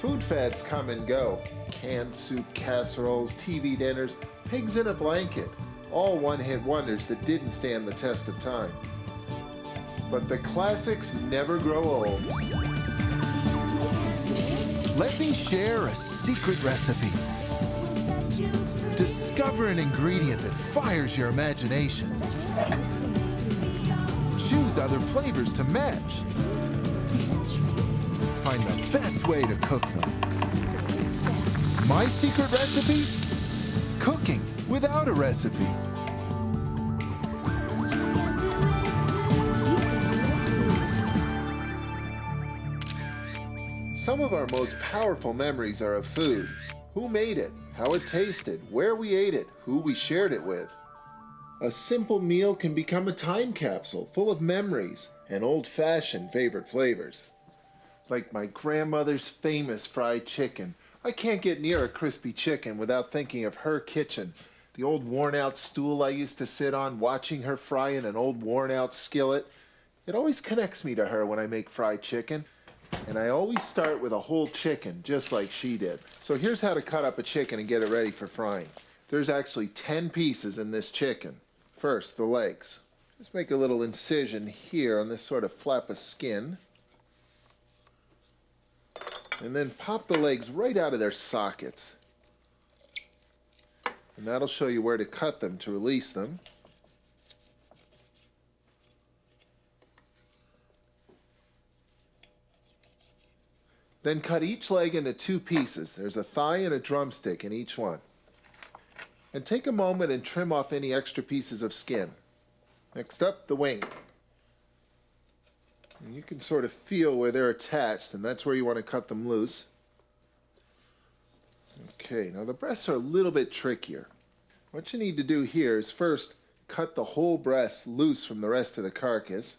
Food fads come and go. Canned soup casseroles, TV dinners, pigs in a blanket. All one-hit wonders that didn't stand the test of time. But the classics never grow old. Let me share a secret recipe. Discover an ingredient that fires your imagination. Choose other flavors to match. Find the best way to cook them. My secret recipe? Cooking without a recipe. Some of our most powerful memories are of food. Who made it, how it tasted, where we ate it, who we shared it with. A simple meal can become a time capsule full of memories and old-fashioned favorite flavors. Like my grandmother's famous fried chicken. I can't get near a crispy chicken without thinking of her kitchen. The old worn-out stool I used to sit on watching her fry in an old worn-out skillet. It always connects me to her when I make fried chicken. And I always start with a whole chicken, just like she did. So here's how to cut up a chicken and get it ready for frying. There's actually 10 pieces in this chicken. First, the legs. Just make a little incision here on this sort of flap of skin. And then pop the legs right out of their sockets. And that'll show you where to cut them to release them. Then cut each leg into 2 pieces. There's a thigh and a drumstick in each one. And take a moment and trim off any extra pieces of skin. Next up, the wing. And you can sort of feel where they're attached, and that's where you want to cut them loose. Okay, now the breasts are a little bit trickier. What you need to do here is first cut the whole breast loose from the rest of the carcass.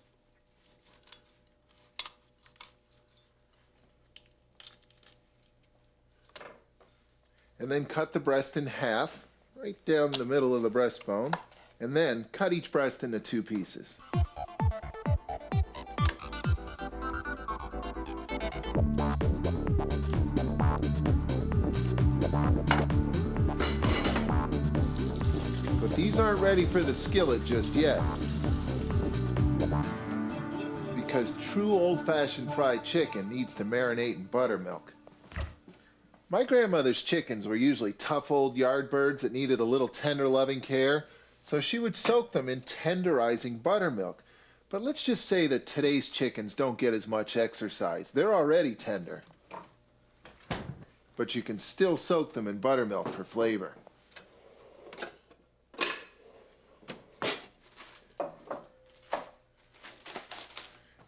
And then cut the breast in half, right down the middle of the breastbone, and then cut each breast into 2 pieces. But these aren't ready for the skillet just yet, because true old-fashioned fried chicken needs to marinate in buttermilk. My grandmother's chickens were usually tough old yard birds that needed a little tender loving care, so she would soak them in tenderizing buttermilk. But let's just say that today's chickens don't get as much exercise. They're already tender. But you can still soak them in buttermilk for flavor.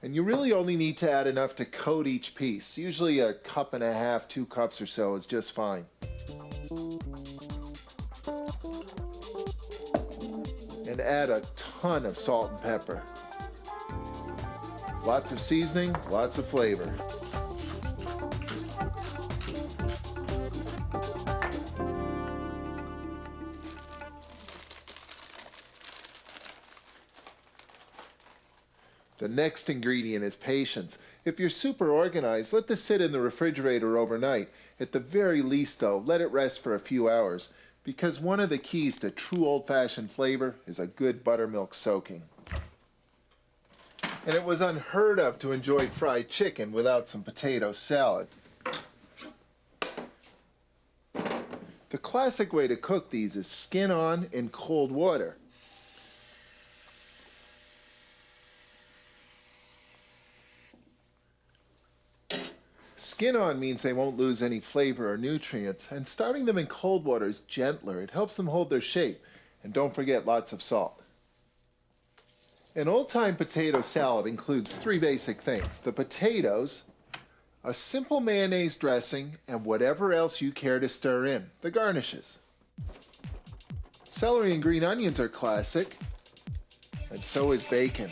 And you really only need to add enough to coat each piece. Usually 1.5 cups, 2 cups or so is just fine. And add a ton of salt and pepper. Lots of seasoning, lots of flavor. The next ingredient is patience. If you're super organized, let this sit in the refrigerator overnight. At the very least, though, let it rest for a few hours, because one of the keys to true old-fashioned flavor is a good buttermilk soaking. And it was unheard of to enjoy fried chicken without some potato salad. The classic way to cook these is skin on in cold water. Skin on means they won't lose any flavor or nutrients, and starting them in cold water is gentler. It helps them hold their shape. And don't forget lots of salt. An old-time potato salad includes 3 basic things: the potatoes, a simple mayonnaise dressing, and whatever else you care to stir in, the garnishes. Celery and green onions are classic, and so is bacon.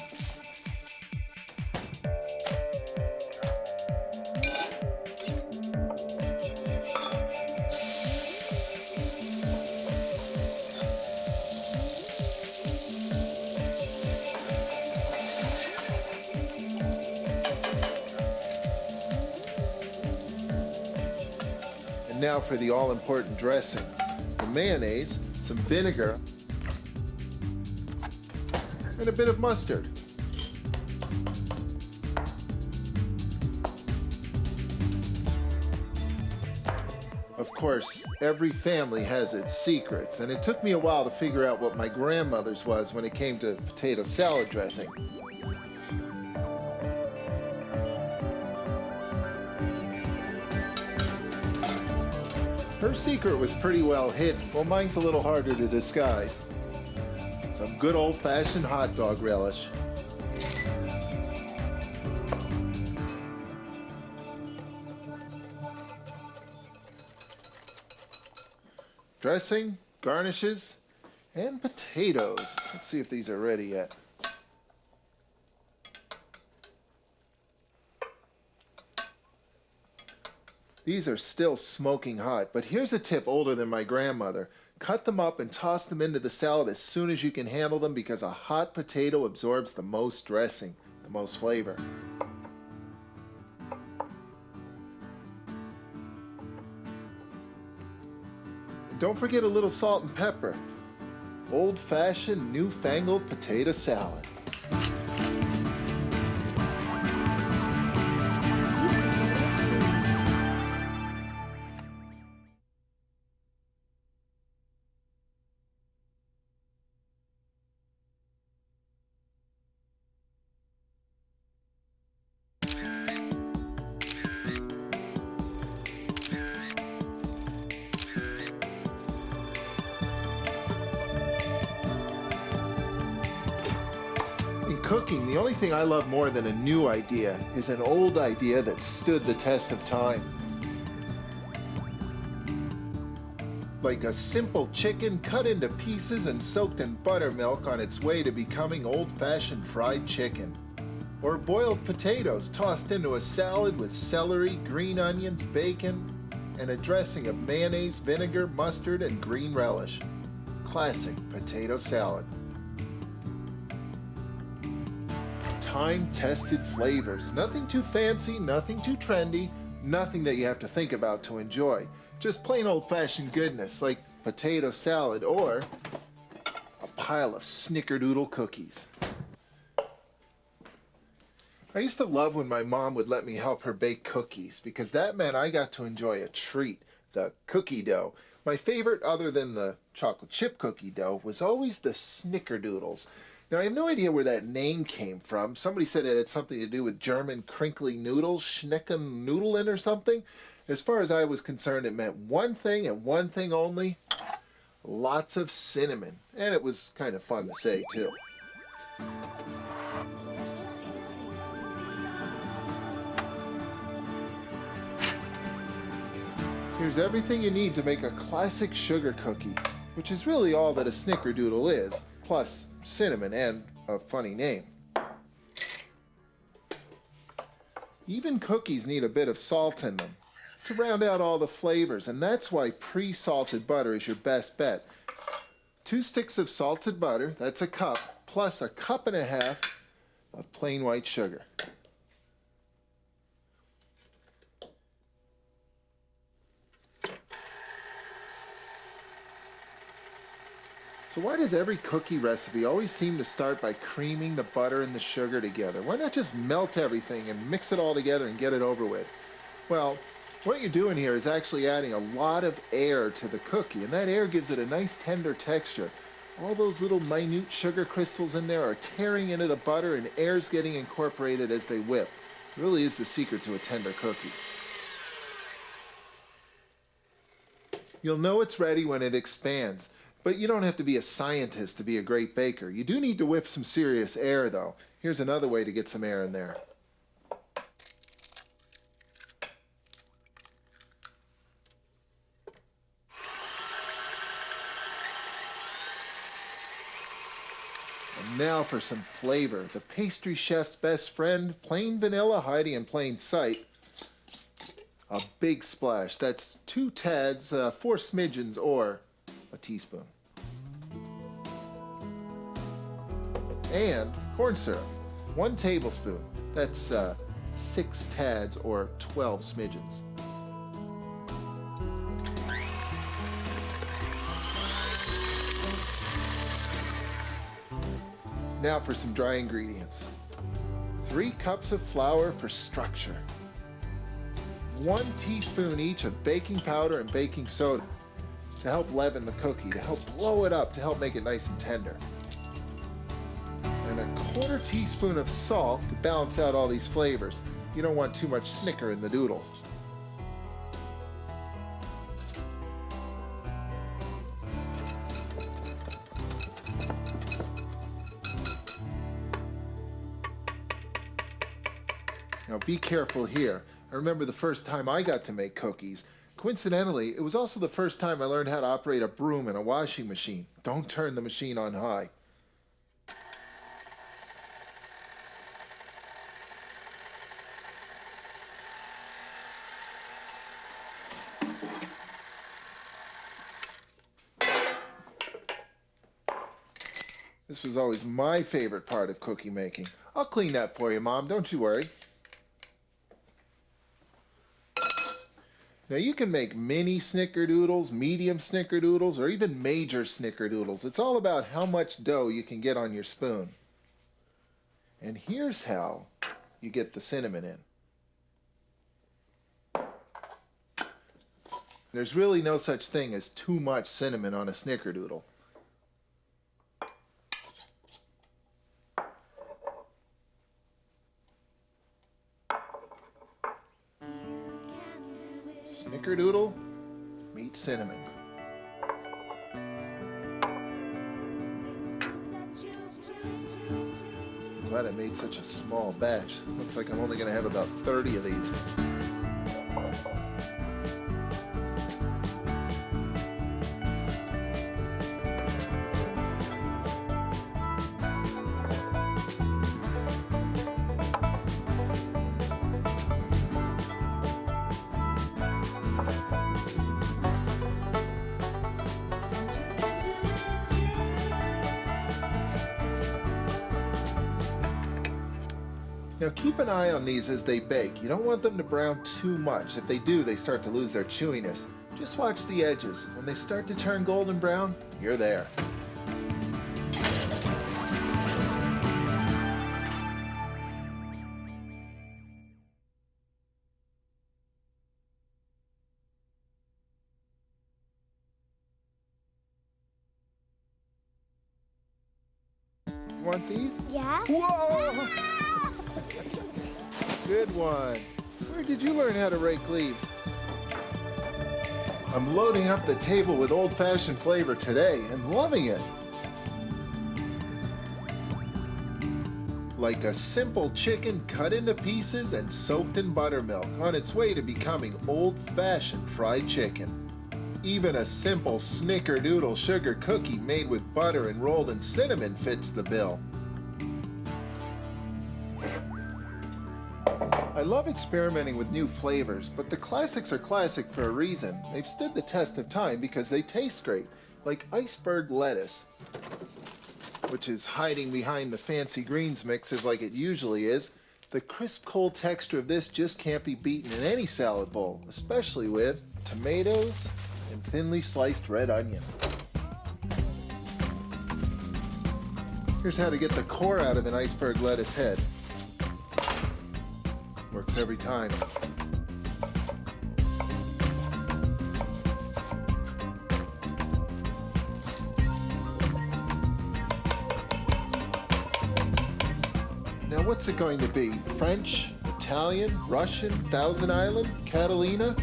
Now for the all-important dressings. The mayonnaise, some vinegar, and a bit of mustard. Of course, every family has its secrets, and it took me a while to figure out what my grandmother's was when it came to potato salad dressing. Her secret was pretty well hidden, while mine's a little harder to disguise. Some good old-fashioned hot dog relish. Dressing, garnishes, and potatoes. Let's see if these are ready yet. These are still smoking hot, but here's a tip older than my grandmother. Cut them up and toss them into the salad as soon as you can handle them because a hot potato absorbs the most dressing, the most flavor. And don't forget a little salt and pepper. Old-fashioned, newfangled potato salad. Cooking, the only thing I love more than a new idea is an old idea that stood the test of time. Like a simple chicken cut into pieces and soaked in buttermilk on its way to becoming old-fashioned fried chicken. Or boiled potatoes tossed into a salad with celery, green onions, bacon, and a dressing of mayonnaise, vinegar, mustard, and green relish. Classic potato salad. Time-tested flavors. Nothing too fancy, nothing too trendy, nothing that you have to think about to enjoy. Just plain old-fashioned goodness like potato salad or a pile of snickerdoodle cookies. I used to love when my mom would let me help her bake cookies because that meant I got to enjoy a treat, the cookie dough. My favorite, other than the chocolate chip cookie dough, was always the snickerdoodles. Now, I have no idea where that name came from. Somebody said it had something to do with German crinkly noodles, schnickennudeln or something. As far as I was concerned, it meant one thing and one thing only, lots of cinnamon. And it was kind of fun to say, too. Here's everything you need to make a classic sugar cookie, which is really all that a snickerdoodle is, plus cinnamon and a funny name. Even cookies need a bit of salt in them to round out all the flavors, and that's why pre-salted butter is your best bet. 2 sticks of salted butter, that's a cup, plus a cup and a half of plain white sugar. So why does every cookie recipe always seem to start by creaming the butter and the sugar together? Why not just melt everything and mix it all together and get it over with? Well, what you're doing here is actually adding a lot of air to the cookie, and that air gives it a nice tender texture. All those little minute sugar crystals in there are tearing into the butter, and air's getting incorporated as they whip. It really is the secret to a tender cookie. You'll know it's ready when it expands. But you don't have to be a scientist to be a great baker. You do need to whip some serious air, though. Here's another way to get some air in there. And now for some flavor. The pastry chef's best friend, plain vanilla hiding in plain sight. A big splash. That's 2 tads, 4 smidgens, or a teaspoon. And corn syrup, 1 tablespoon. That's 6 tads or 12 smidgens. Now for some dry ingredients. 3 cups of flour for structure. 1 teaspoon each of baking powder and baking soda to help leaven the cookie, to help blow it up, to help make it nice and tender. And 1/4 teaspoon of salt to balance out all these flavors. You don't want too much snicker in the doodle. Now be careful here. I remember the first time I got to make cookies. Coincidentally, it was also the first time I learned how to operate a broom and a washing machine. Don't turn the machine on high. This was always my favorite part of cookie making. I'll clean that for you, Mom. Don't you worry. Now you can make mini snickerdoodles, medium snickerdoodles, or even major snickerdoodles. It's all about how much dough you can get on your spoon. And here's how you get the cinnamon in. There's really no such thing as too much cinnamon on a snickerdoodle. Snickerdoodle meets cinnamon. I'm glad I made such a small batch. Looks like I'm only going to have about 30 of these. Now keep an eye on these as they bake. You don't want them to brown too much. If they do, they start to lose their chewiness. Just watch the edges. When they start to turn golden brown, you're there. You want these? Yeah. Whoa! Good one. Where did you learn how to rake leaves? I'm loading up the table with old-fashioned flavor today and loving it. Like a simple chicken cut into pieces and soaked in buttermilk on its way to becoming old-fashioned fried chicken. Even a simple snickerdoodle sugar cookie made with butter and rolled in cinnamon fits the bill. I love experimenting with new flavors, but the classics are classic for a reason. They've stood the test of time because they taste great, like iceberg lettuce, which is hiding behind the fancy greens mixes like it usually is. The crisp, cold texture of this just can't be beaten in any salad bowl, especially with tomatoes and thinly sliced red onion. Here's how to get the core out of an iceberg lettuce head. Works every time. Now what's it going to be? French, Italian, Russian, Thousand Island, Catalina?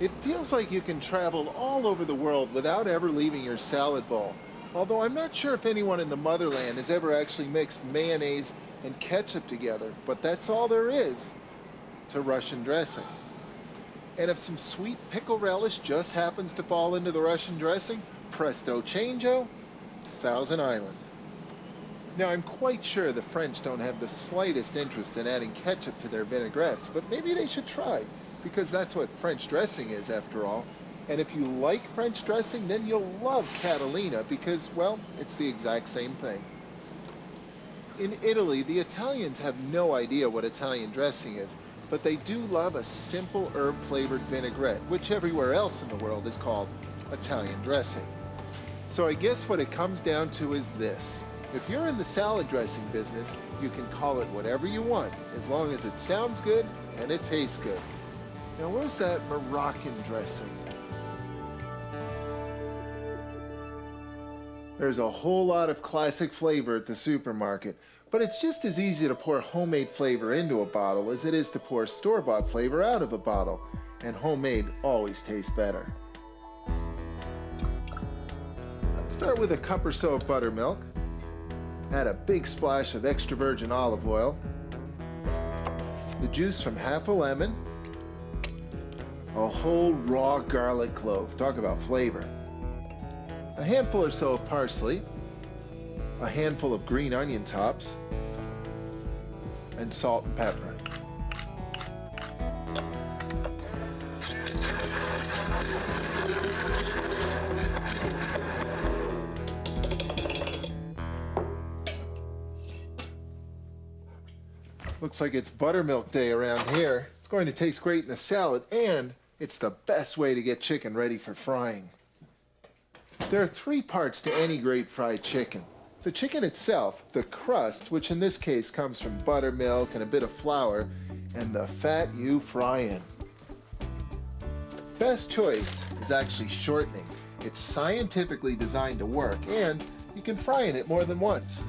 It feels like you can travel all over the world without ever leaving your salad bowl. Although I'm not sure if anyone in the motherland has ever actually mixed mayonnaise and ketchup together, but that's all there is to Russian dressing. And if some sweet pickle relish just happens to fall into the Russian dressing, presto changeo, Thousand Island. Now I'm quite sure the French don't have the slightest interest in adding ketchup to their vinaigrettes, but maybe they should try, because that's what French dressing is after all. And if you like French dressing, then you'll love Catalina because, well, it's the exact same thing. In Italy, the Italians have no idea what Italian dressing is. but they do love a simple herb-flavored vinaigrette, which everywhere else in the world is called Italian dressing. So I guess what it comes down to is this. If you're in the salad dressing business, you can call it whatever you want, as long as it sounds good and it tastes good. Now, where's that Moroccan dressing? There's a whole lot of classic flavor at the supermarket, but it's just as easy to pour homemade flavor into a bottle as it is to pour store-bought flavor out of a bottle, and homemade always tastes better. Start with a cup or so of buttermilk. Add a big splash of extra virgin olive oil, the juice from half a lemon, a whole raw garlic clove, talk about flavor, a handful or so of parsley, a handful of green onion tops, and salt and pepper. Looks like it's buttermilk day around here. It's going to taste great in a salad, and it's the best way to get chicken ready for frying. There are 3 parts to any great fried chicken. The chicken itself, the crust, which in this case comes from buttermilk and a bit of flour, and the fat you fry in. Best choice is actually shortening. It's scientifically designed to work, and you can fry in it more than once.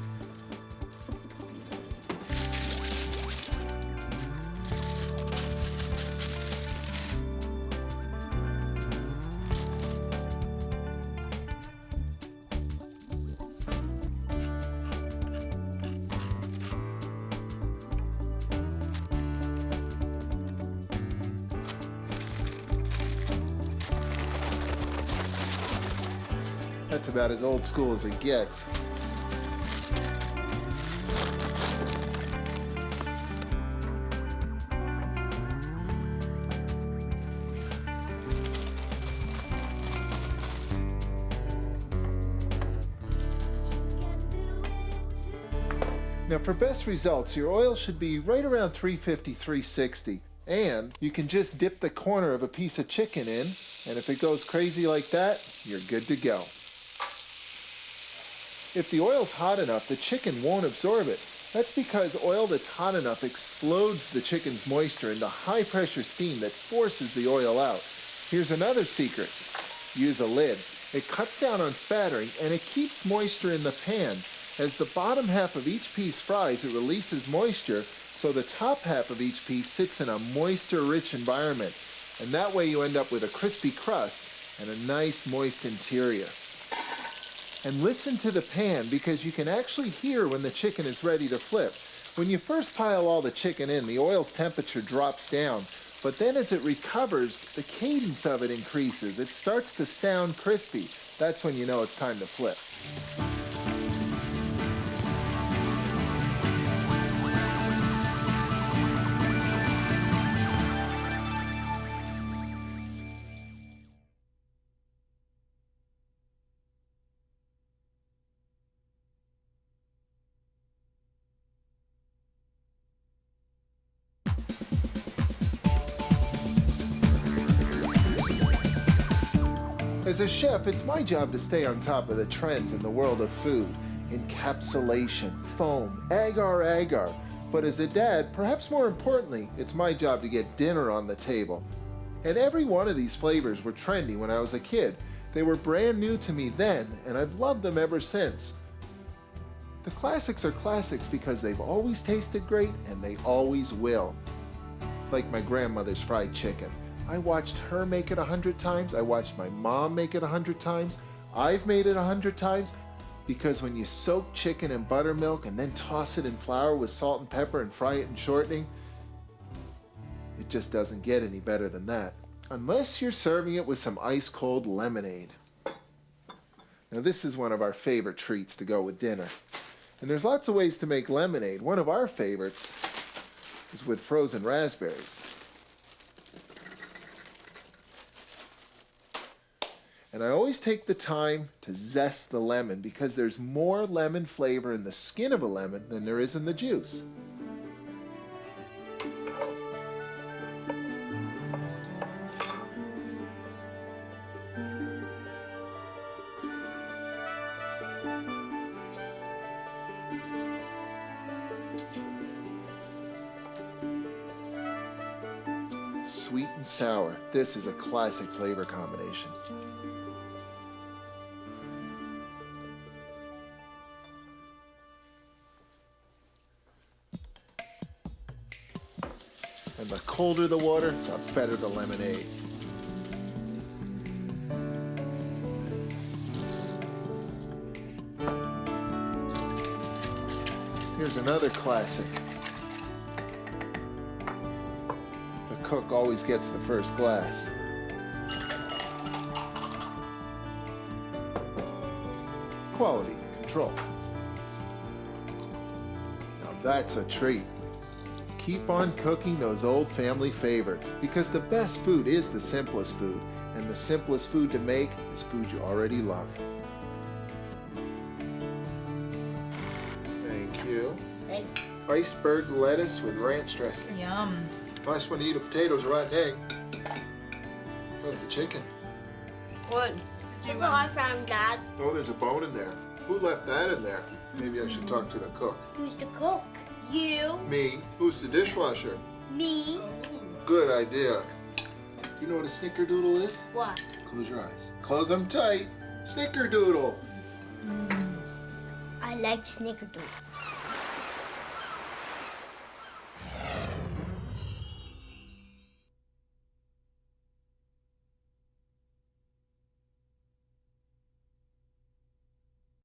That's about as old school as it gets. Now for best results, your oil should be right around 350, 360. And you can just dip the corner of a piece of chicken in, and if it goes crazy like that, you're good to go. If the oil's hot enough, the chicken won't absorb it. That's because oil that's hot enough explodes the chicken's moisture into high-pressure steam that forces the oil out. Here's another secret. Use a lid. It cuts down on spattering, and it keeps moisture in the pan. As the bottom half of each piece fries, it releases moisture, so the top half of each piece sits in a moisture-rich environment. And that way you end up with a crispy crust and a nice moist interior. And listen to the pan, because you can actually hear when the chicken is ready to flip. When you first pile all the chicken in, the oil's temperature drops down, but then as it recovers, the cadence of it increases. It starts to sound crispy. That's when you know it's time to flip. As a chef, it's my job to stay on top of the trends in the world of food. Encapsulation, foam, agar-agar. But as a dad, perhaps more importantly, it's my job to get dinner on the table. And every one of these flavors were trendy when I was a kid. They were brand new to me then, and I've loved them ever since. The classics are classics because they've always tasted great, and they always will. Like my grandmother's fried chicken. I watched her make it 100 times. I watched my mom make it 100 times. I've made it 100 times because when you soak chicken in buttermilk and then toss it in flour with salt and pepper and fry it in shortening, it just doesn't get any better than that. Unless you're serving it with some ice-cold lemonade. Now this is one of our favorite treats to go with dinner. And there's lots of ways to make lemonade. One of our favorites is with frozen raspberries. And I always take the time to zest the lemon because there's more lemon flavor in the skin of a lemon than there is in the juice. Sweet and sour. This is a classic flavor combination. And the colder the water, the better the lemonade. Here's another classic. The cook always gets the first glass. Quality control. Now that's a treat. Keep on cooking those old family favorites, because the best food is the simplest food, and the simplest food to make is food you already love. Thank you. Iceberg lettuce with ranch dressing. Yum. Last one to eat a potato's a rotten egg. That's the chicken. What? Look what I found, Dad. Oh, there's a bone in there. Who left that in there? Maybe I should talk to the cook. Who's the cook? You. Me. Who's the dishwasher? Me. Good idea. Do you know what a snickerdoodle is? What? Close your eyes. Close them tight. Snickerdoodle. I like snickerdoodles.